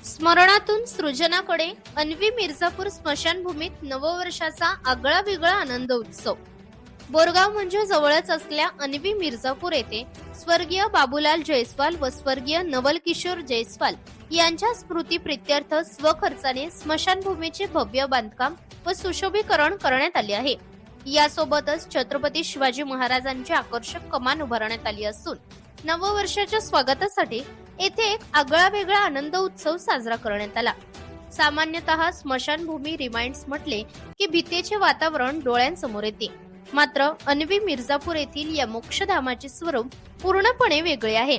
स्मरणातून सृजनाकडे अन्वी मिर्झापूर स्मशानभूमीत नववर्षाचा आगळा वेगळा आनंद उत्सव। बोरगाव म्हणजे जवळच असलेल्या अन्वी मिर्झापूर येथे स्वर्गीय बाबूलाल जयस्वाल व स्वर्गीय नवल किशोर जयस्वाल यांच्या स्मृती प्रित्यर्थ स्वखर्चाने स्मशानभूमीचे भव्य बांधकाम व सुशोभीकरण करण्यात आले आहे। यासोबतच छत्रपती शिवाजी महाराजांची आकर्षक कमान उभारण्यात आली असून नववर्षाच्या स्वागतासाठी येथे एक आगळा वेगळा आनंद उत्सव साजरा करण्यात आला। सामान्यतः स्मशानभूमी रिमाइंड्स म्हटले की भीतीचे वातावरण डोळ्यांसमोर येते, मात्र अन्वी मिर्झापूर येथील या मोक्षधामाचे स्वरूप पूर्णपणे वेगळे आहे।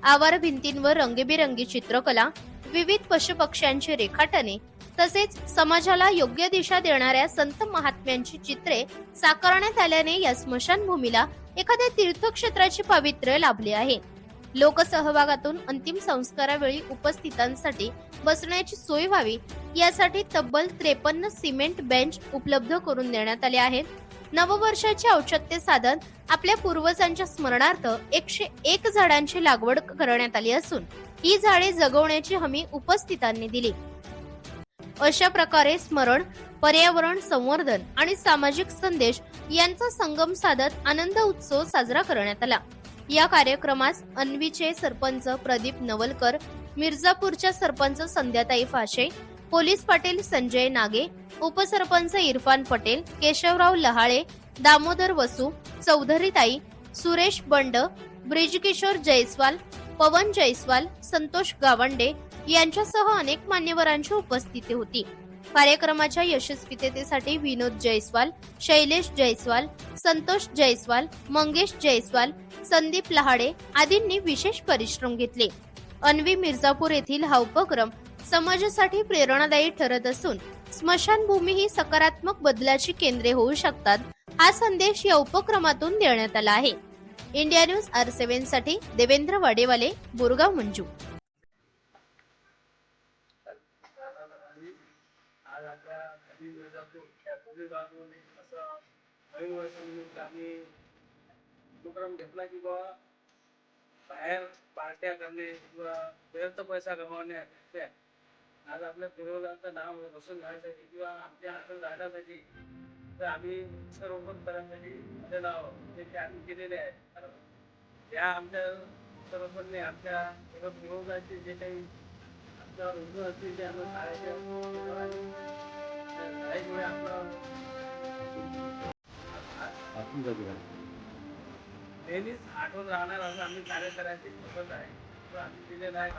आवार भिंतींवर रंगीबेरंगी चित्रकला, विविध पशुपक्ष्यांची रेखाटने तसेच समाजाला योग्य दिशा देणाऱ्या संत महात्म्यांची चित्रे साकारण्यात आल्याने या स्मशानभूमीला एखाद्या तीर्थक्षेत्राचे पावित्र्य लाभले आहे। लोकसहभागातून अंतिम संस्कारावेळी उपस्थितांसाठी बसण्याची सोय व्हावी यासाठी तब्बल 53 सिमेंट बेंच उपलब्ध करून देण्यात आले आहेत। नववर्षाचे औचित्य साधन आपल्या पूर्वजांच्या स्मरणार्थ 101 झाडांची लागवड करण्यात आली असून ही झाडे जगवण्याची हमी उपस्थितांनी दिली। अशा प्रकारे स्मरण, पर्यावरण संवर्धन आणि सामाजिक संदेश यांचा संगम साधत आनंद उत्सव साजरा करण्यात आला। या कार्यक्रमास अन्वीचे सरपंच प्रदीप नवलकर, मिर्झापूरच्या सरपंच संध्याताई फाशे, पोलीस पाटील संजय नागे, उपसरपंच इरफान पटेल, केशवराव लहाळे, दामोदर वसू, चौधरीताई, सुरेश बंड, ब्रिजकिशोर जयस्वाल, पवन जयस्वाल, संतोष गावंडे यांच्यासह अनेक मान्यवरांची उपस्थिती होती। कार्यक्रमाच्या यशस्वीतेसाठी विनोद जयस्वाल, शैलेश जयस्वाल, संतोष जयस्वाल, मंगेश जयस्वाल, संदीप लहाडे आदींनी विशेष परिश्रम घेतले। अन्वी मिर्झापूर येथील हा उपक्रम समाजासाठी प्रेरणादायी ठरत असून स्मशानभूमी ही सकारात्मक बदलाची केंद्रे होऊ शकतात हा संदेश या उपक्रमातून देण्यात आला आहे। इंडिया न्यूज R7 साठी देवेंद्र वाडेवाले, बोरगाव मंजू। आज आपल्या अन्वी मिर्झापूर या गावामध्ये असा नवीन वर्षानिमित्त आम्ही उपक्रम घेतला की बाबा बाहेर पार्ट्या करणे किंवा व्यर्थ पैसा गमावण्यापेक्षा आज आपल्या पूर्वजांचं नाव रोशन करण्यासाठी किंवा आमच्या हातात राहण्यासाठी तर आम्ही वृक्षारोपण करण्यासाठी माझं नाव जे आम्ही केलेले आहे। त्या आमच्या सर्वपणे आमच्या पूर्वजांचे जे काही आपल्यावर उद्योग असतील ते आम्ही शाळेमुळे आपलं नेहमीच आठवण राहणार असं आम्ही कार्य करायची सोबत आहे। आम्ही दिलेलं आहे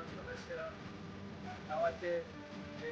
सदस्य गावाचे जे